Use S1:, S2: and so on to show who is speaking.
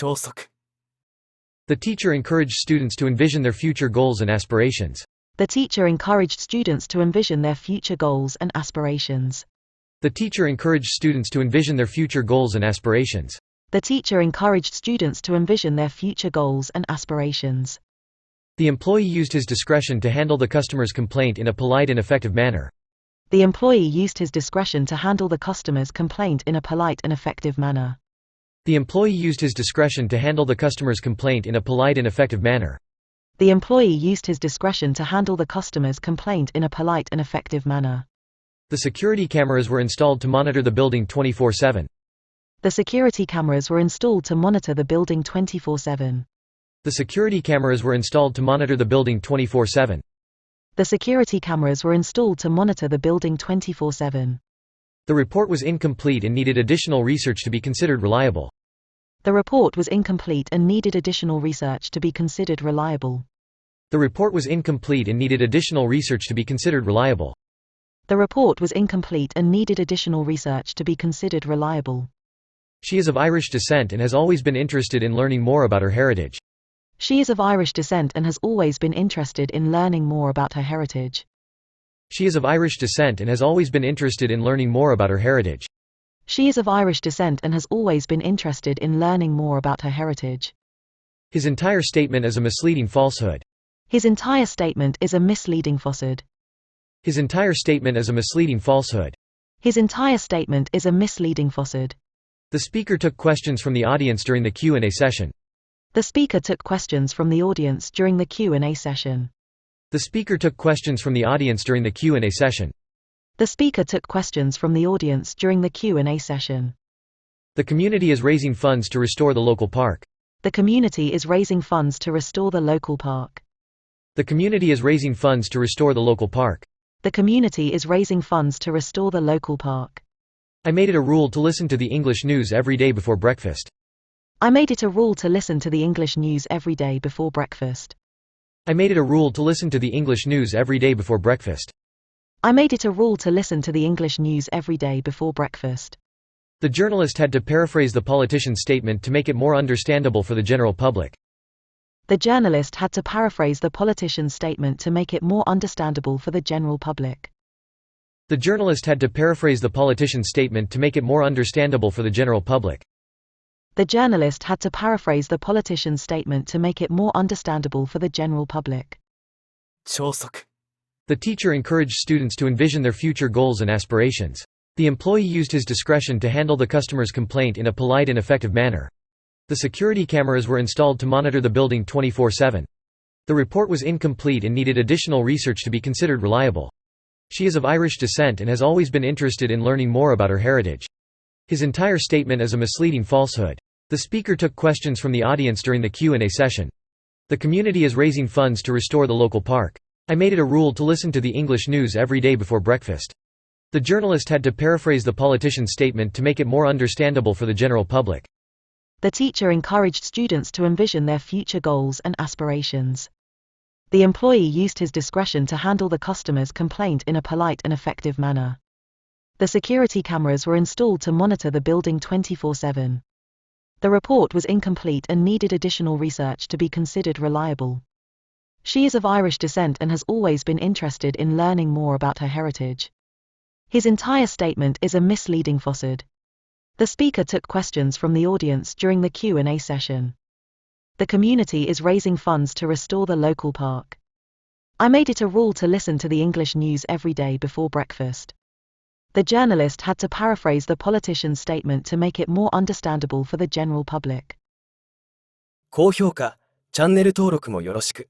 S1: 超速
S2: The teacher encouraged students to envision their future goals and aspirations.
S3: The teacher encouraged students to envision their future goals and aspirations.
S2: The teacher encouraged students to envision their future goals and aspirations.
S3: The teacher encouraged students to envision their future goals and aspirations.
S2: The employee used his discretion to handle the customer's complaint in a polite and effective manner.
S3: The employee used his discretion to handle the customer's complaint in a polite and effective manner.
S2: The employee used his discretion to handle the customer's complaint in a polite and effective manner.
S3: The employee used his discretion to handle the customer's complaint in a polite and effective manner.
S2: The security cameras were installed to monitor the building 24/7.
S3: The security cameras were installed to monitor the building 24/7.
S2: The security cameras were installed to monitor the building 24/7.
S3: The security cameras were installed to monitor the building 24/7.
S2: The report was incomplete and needed additional research to be considered reliable.
S3: The report was incomplete and needed additional research to be considered reliable.
S2: The report was incomplete and needed additional research to be considered reliable.
S3: The report was incomplete and needed additional research to be considered reliable.
S2: She is of Irish descent and has always been interested in learning more about her heritage.
S3: She is of Irish descent and has always been interested in learning more about her heritage.
S2: She is of Irish descent and has always been interested in learning more about her heritage.
S3: She is of Irish descent and has always been interested in learning more about her heritage.
S2: His entire statement is a misleading falsehood.
S3: His entire statement is a misleading falsehood.
S2: His entire statement is a misleading falsehood.
S3: His entire statement is a misleading falsehood.
S2: The speaker took questions from the audience during the Q&A session.
S3: The speaker took questions from the audience during the Q&A session.
S2: The speaker took questions from the audience during the Q&A session.
S3: The speaker took questions from the audience during the Q&A session.
S2: The community is raising funds to restore the local park.
S3: The community is raising funds to restore the local park.
S2: The community is raising funds to restore the local park.
S3: The community is raising funds to restore the local park.
S2: I made it a rule to listen to the English news every day before breakfast.
S3: I made it a rule to listen to the English news every day before breakfast.
S2: I made it a rule to listen to the English news every day before breakfast.
S3: I made it a rule to listen to the English news every day before breakfast.
S2: The journalist had to paraphrase the politician's statement to make it more understandable for the general public.
S3: The journalist had to paraphrase the politician's statement to make it more understandable for the general public.
S2: The journalist had to paraphrase the politician's statement to make it more understandable for the general public.
S3: The journalist had to paraphrase the politician's statement to make it more understandable for the general public.
S1: 超速
S2: The teacher encouraged students to envision their future goals and aspirations. The employee used his discretion to handle the customer's complaint in a polite and effective manner. The security cameras were installed to monitor the building 24/7. The report was incomplete and needed additional research to be considered reliable. She is of Irish descent and has always been interested in learning more about her heritage. His entire statement is a misleading falsehood. The speaker took questions from the audience during the Q&A session. The community is raising funds to restore the local park. I made it a rule to listen to the English news every day before breakfast. The journalist had to paraphrase the politician's statement to make it more understandable for the general public.
S3: The teacher encouraged students to envision their future goals and aspirations. The employee used his discretion to handle the customer's complaint in a polite and effective manner. The security cameras were installed to monitor the building 24/7. The report was incomplete and needed additional research to be considered reliable. She is of Irish descent and has always been interested in learning more about her heritage. His entire statement is a misleading falsehood. The speaker took questions from the audience during the Q&A session. The community is raising funds to restore the local park. I made it a rule to listen to the English news every day before breakfast. The journalist had to paraphrase the politician's statement to make it more understandable for the general public.
S1: 高評価、チャンネル登録もよろしく。